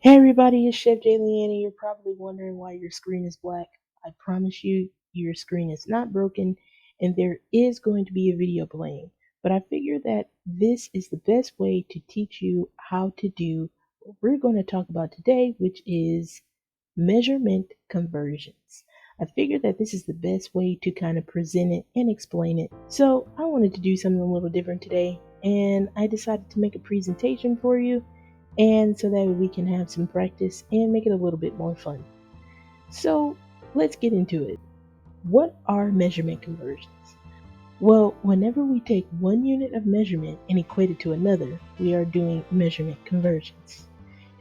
Hey everybody, it's Chef JLCE and you're probably wondering why your screen is black. I promise you, your screen is not broken and there is going to be a video playing. But I figure that this is the best way to teach you how to do what we're going to talk about today, which is measurement conversions. I figured that this is the best way to kind of present it and explain it. So I wanted to do something a little different today and I decided to make a presentation for you, and so that we can have some practice and make it a little bit more fun. So let's get into it. What are measurement conversions? Well, whenever we take one unit of measurement and equate it to another, we are doing measurement conversions.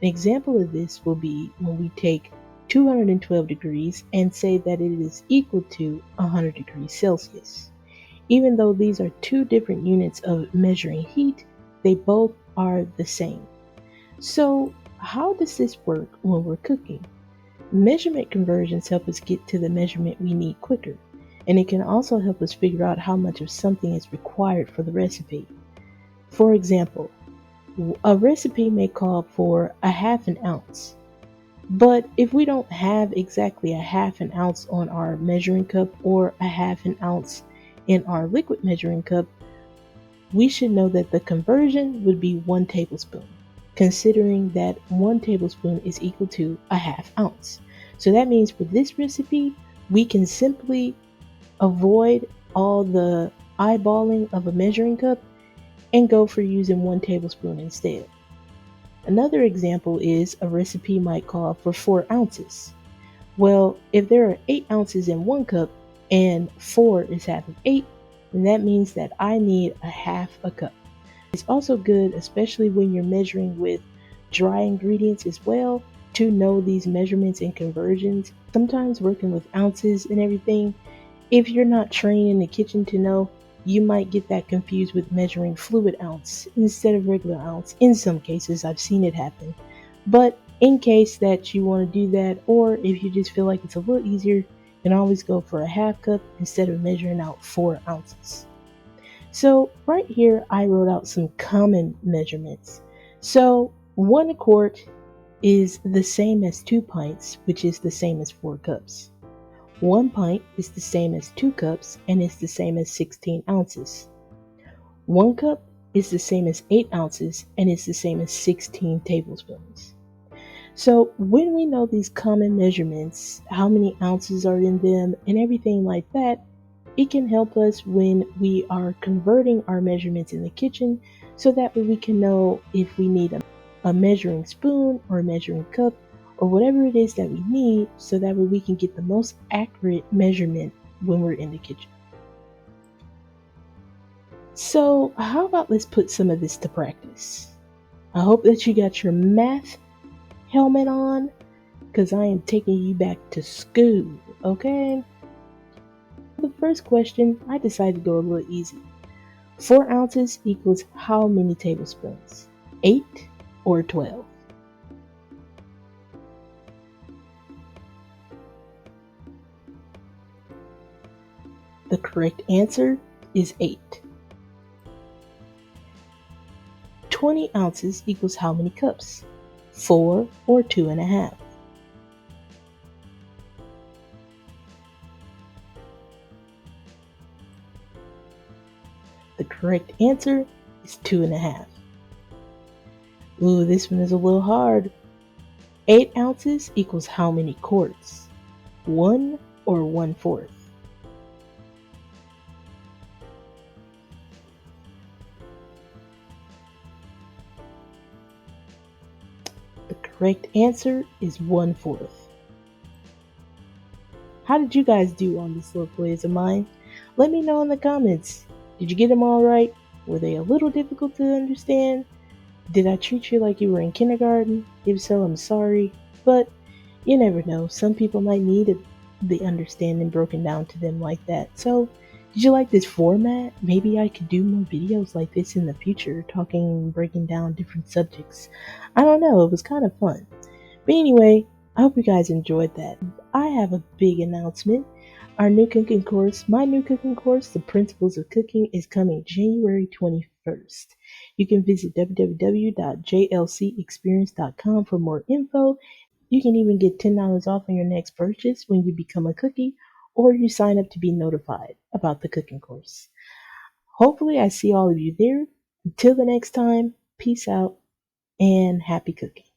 An example of this will be when we take 212 degrees and say that it is equal to 100 degrees Celsius. Even though these are two different units of measuring heat, they both are the same. So how does this work when we're cooking? Measurement conversions help us get to the measurement we need quicker, and it can also help us figure out how much of something is required for the recipe. For example, a recipe may call for a half an ounce, but if we don't have exactly a half an ounce on our measuring cup or a half an ounce in our liquid measuring cup, we should know that the conversion would be 1 tablespoon. Considering that 1 tablespoon is equal to a half ounce. So that means for this recipe, we can simply avoid all the eyeballing of a measuring cup and go for using 1 tablespoon instead. Another example is a recipe might call for 4 ounces. Well, if there are 8 ounces in 1 cup and 4 is half of 8, then that means that I need a half a cup. It's also good, especially when you're measuring with dry ingredients as well, to know these measurements and conversions. Sometimes working with ounces and everything, if you're not trained in the kitchen to know, you might get that confused with measuring fluid ounce instead of regular ounce. In some cases, I've seen it happen. But in case that you want to do that, or if you just feel like it's a little easier, you can always go for a half cup instead of measuring out 4 ounces. So right here, I wrote out some common measurements. So 1 quart is the same as 2 pints, which is the same as 4 cups. 1 pint is the same as 2 cups and is the same as 16 ounces. 1 cup is the same as 8 ounces and is the same as 16 tablespoons. So when we know these common measurements, how many ounces are in them and everything like that, it can help us when we are converting our measurements in the kitchen, so that way we can know if we need a measuring spoon or a measuring cup or whatever it is that we need, so that way we can get the most accurate measurement when we're in the kitchen. So how about let's put some of this to practice? I hope that you got your math helmet on, because I am taking you back to school, okay? The first question, I decided to go a little easy. 4 ounces equals how many tablespoons? 8 or 12? The correct answer is 8. 20 ounces equals how many cups? 4 or 2.5? The correct answer is 2.5. Ooh, this one is a little hard. 8 ounces equals how many quarts? 1 or 1/4? The correct answer is 1/4. How did you guys do on this little quiz of mine? Let me know in the comments. Did you get them all right? Were they a little difficult to understand? Did I treat you like you were in kindergarten? If so, I'm sorry. But you never know. Some people might need the understanding broken down to them like that. So, did you like this format? Maybe I could do more videos like this in the future, breaking down different subjects. I don't know. It was kind of fun. But anyway, I hope you guys enjoyed that. I have a big announcement. Our new cooking course, my new cooking course, The Principles of Cooking, is coming January 21st. You can visit www.jlcexperience.com for more info. You can even get $10 off on your next purchase when you become a cookie or you sign up to be notified about the cooking course. Hopefully, I see all of you there. Until the next time, peace out and happy cooking.